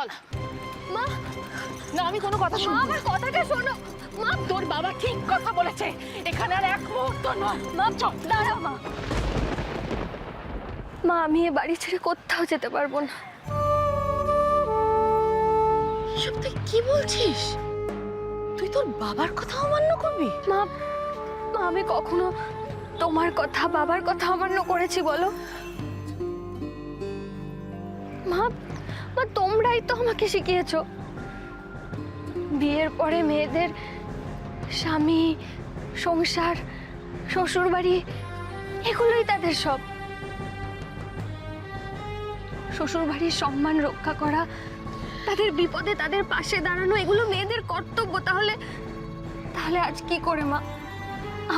চল। মা না, আমি কোনো কথা মা শুনবো না। আমার কথাটা শোনো। মা তোর বাবা ঠিক কথা বলেছে, এখানে আর এক মুহূর্ত নয়। মা চল দাঁড়াও মা। মা আমি এ বাড়ি ছেড়ে কোথাও যেতে পারবো না। এসব তুই কি বলছিস? তুই তোর বাবার কথা অমান্য করবি? মা মা আমি কখনো তোমার কথা বাবার কথা অমান্য করেছি বলো? মা মা তোমরাই তো আমাকে শিখিয়েছো বিয়ের পরে মেয়েদের স্বামী, সংসার, শ্বশুর বাড়ি এগুলোই তাদের সব। শ্বশুর বাড়ির সম্মান রক্ষা করা, তাদের বিপদে তাদের পাশে দাঁড়ানো, এগুলো মেয়েদের কর্তব্য। তাহলে তাহলে আজ কি করে মা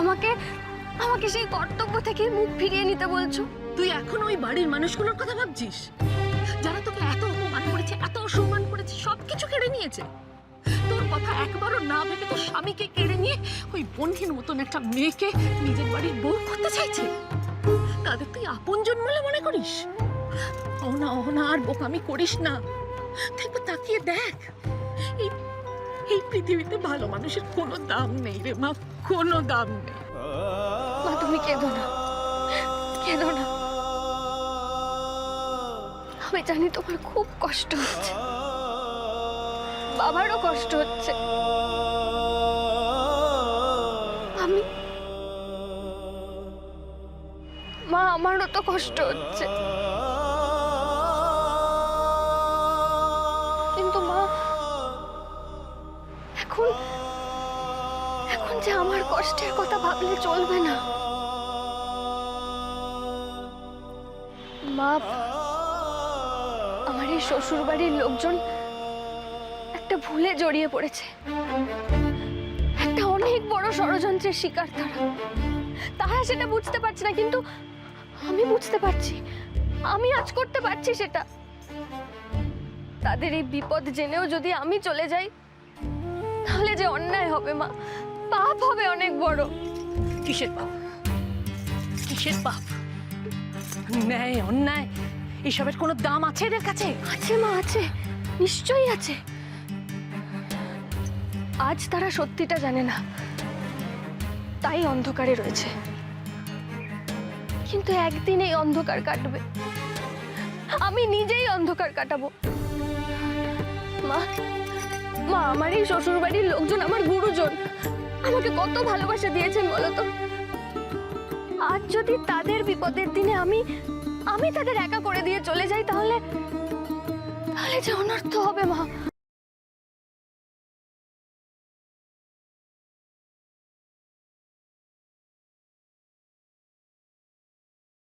আমাকে আমাকে সেই কর্তব্য থেকে মুখ ফিরিয়ে নিতে বলছো? তুই এখন ওই বাড়ির মানুষগুলোর কথা ভাবছিস, যারা তোকে এত অপমান করেছে, এত অসম্মান করেছে, সবকিছু কেড়ে নিয়েছে। তোর কথা একবারও না ভেবে তোর স্বামীকে কেড়ে নিয়ে ওই বন্ধুর মতন একটা মেয়েকে নিজের বাড়ির বউ করতে চাইছে। তাদের তুই আপনজন বলে মনে করিস? অহনা আর বোকামি করিস না। দেখবো, তাকিয়ে দেখ, এই পৃথিবীতে ভালো মানুষের কোনো দাম নেই রে মা, কোনো দাম নেই। মা তুমি কেঁদো না, কেঁদো না। আমি জানি তোমার খুব কষ্ট হচ্ছে, বাবারও কষ্ট হচ্ছে। আমি মা আমারও তো কষ্ট হচ্ছে, কিন্তু মা এখন এখন যে আমার কষ্টের কথা ভাবলে চলবে না। মা আমার এই শ্বশুর বাড়ির লোকজন একটা ভুলে জড়িয়ে পড়েছে, একটা অনেক বড় ষড়যন্ত্রের শিকার তারা সেটা বুঝতে পারছে না, কিন্তু আমি বুঝতে পারছি, আমি আজ করতে পারছি সেটা। তাদের এই বিপদ জেনেও যদি আমি চলে যাই তাহলে যে অন্যায় হবে মা, পাপ হবে অনেক বড়। কিসের পাপ? কিসের পাপ? ন্যায় অন্যায় এসবের কোনো দাম আছে এদের কাছে? আছে মা, আছে, নিশ্চয়ই আছে। আজ তারা সত্যিটা জানে না, তাই অন্ধকারে রয়েছে, কিন্তু একদিন এই অন্ধকার কাটবে। আমি নিজেই অন্ধকার কাটাবো। মা মা আমার এই শ্বশুর বাড়ির লোকজন আমার গুরুজন, আমাকে কত ভালোবাসা দিয়েছেন বলতো। আজ যদি তাদের বিপদের দিনে আমি তাদের একা করে দিয়ে চলে যাই তাহলে যে অনর্থ হবে মা।